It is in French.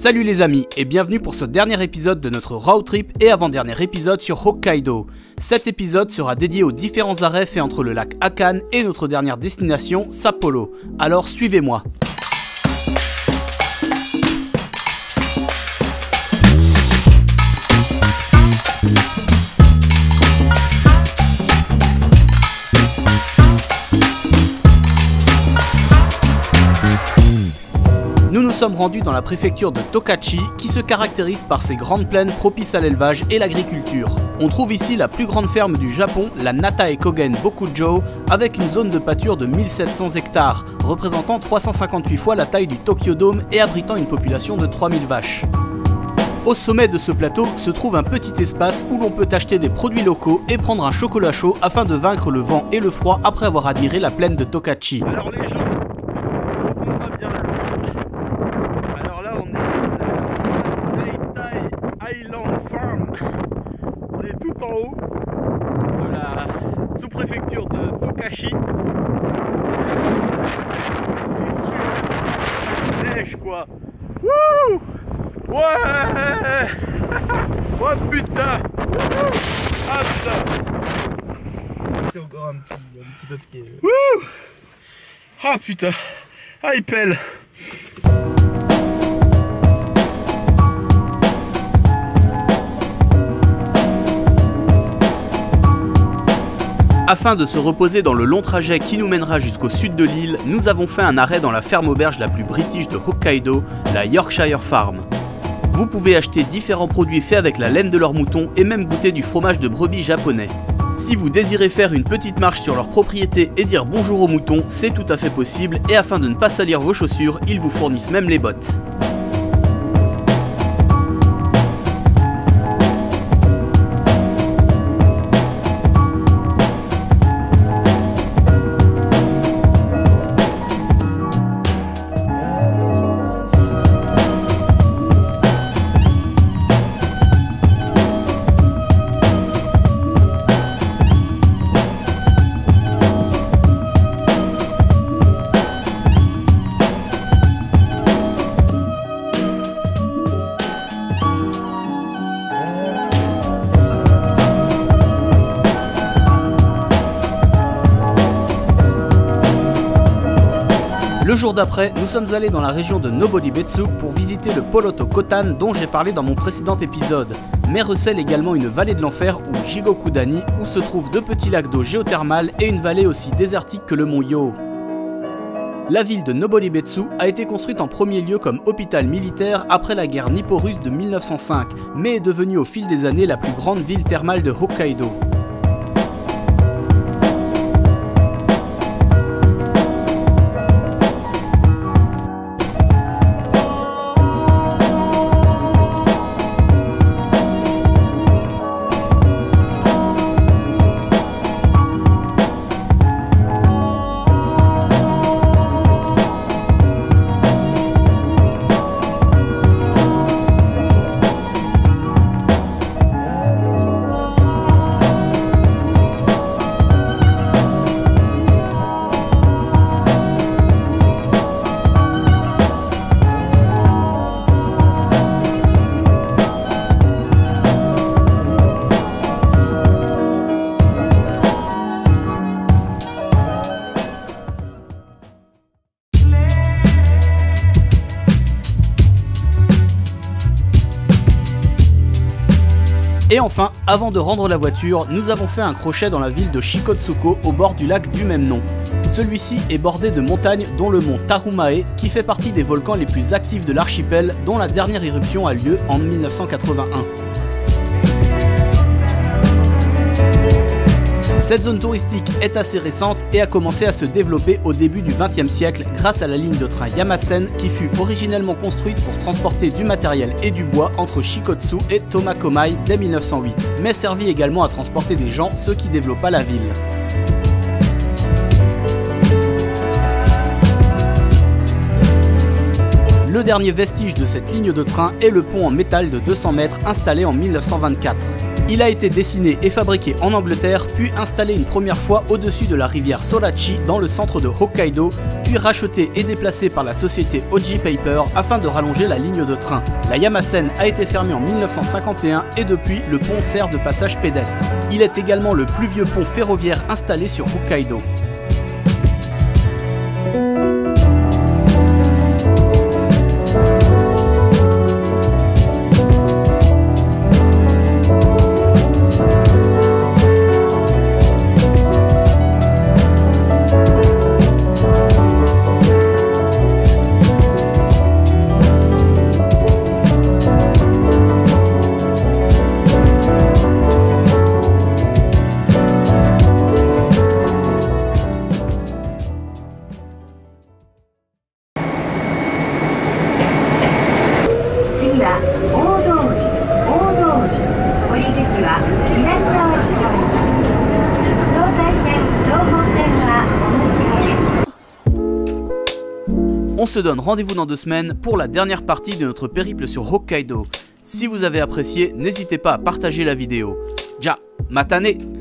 Salut les amis et bienvenue pour ce dernier épisode de notre road trip et avant-dernier épisode sur Hokkaido. Cet épisode sera dédié aux différents arrêts faits entre le lac Akan et notre dernière destination, Sapporo. Alors suivez-moi. Nous nous sommes rendus dans la préfecture de Tokachi qui se caractérise par ses grandes plaines propices à l'élevage et l'agriculture. On trouve ici la plus grande ferme du Japon, la Natae Kogen Bokujo, avec une zone de pâture de 1700 hectares, représentant 358 fois la taille du Tokyo Dome et abritant une population de 3000 vaches. Au sommet de ce plateau se trouve un petit espace où l'on peut acheter des produits locaux et prendre un chocolat chaud afin de vaincre le vent et le froid après avoir admiré la plaine de Tokachi. Alors les gens, je pense qu'on entendra bien le vent. Alors là on est à la Taitai Island Farm. On est tout en haut de la sous-préfecture de Tokachi. C'est super, la neige quoi. Wouh! Ouais! Oh putain! Ah putain! C'est encore un petit papier. Wouh! Ah putain! Ah il pèle! Afin de se reposer dans le long trajet qui nous mènera jusqu'au sud de l'île, nous avons fait un arrêt dans la ferme auberge la plus british de Hokkaido, la Yorkshire Farm. Vous pouvez acheter différents produits faits avec la laine de leurs moutons et même goûter du fromage de brebis japonais. Si vous désirez faire une petite marche sur leurs propriétés et dire bonjour aux moutons, c'est tout à fait possible et afin de ne pas salir vos chaussures, ils vous fournissent même les bottes. Le jour d'après, nous sommes allés dans la région de Noboribetsu pour visiter le Poloto Kotan dont j'ai parlé dans mon précédent épisode, mais recèle également une vallée de l'enfer ou Jigokudani où se trouvent deux petits lacs d'eau géothermale et une vallée aussi désertique que le mont Yo. La ville de Noboribetsu a été construite en premier lieu comme hôpital militaire après la guerre nippo-russe de 1905, mais est devenue au fil des années la plus grande ville thermale de Hokkaido. Et enfin, avant de rendre la voiture, nous avons fait un crochet dans la ville de Shikotsuko au bord du lac du même nom. Celui-ci est bordé de montagnes dont le mont Tarumae qui fait partie des volcans les plus actifs de l'archipel dont la dernière éruption a lieu en 1981. Cette zone touristique est assez récente et a commencé à se développer au début du XXe siècle grâce à la ligne de train Yamasen qui fut originellement construite pour transporter du matériel et du bois entre Shikotsu et Tomakomai dès 1908, mais servit également à transporter des gens, ce qui développa la ville. Le dernier vestige de cette ligne de train est le pont en métal de 200 mètres installé en 1924. Il a été dessiné et fabriqué en Angleterre, puis installé une première fois au-dessus de la rivière Sorachi dans le centre de Hokkaido, puis racheté et déplacé par la société Oji Paper afin de rallonger la ligne de train. La Yamasen a été fermée en 1951 et depuis, le pont sert de passage pédestre. Il est également le plus vieux pont ferroviaire installé sur Hokkaido. On se donne rendez-vous dans 2 semaines pour la dernière partie de notre périple sur Hokkaido. Si vous avez apprécié, n'hésitez pas à partager la vidéo. Ja, matane!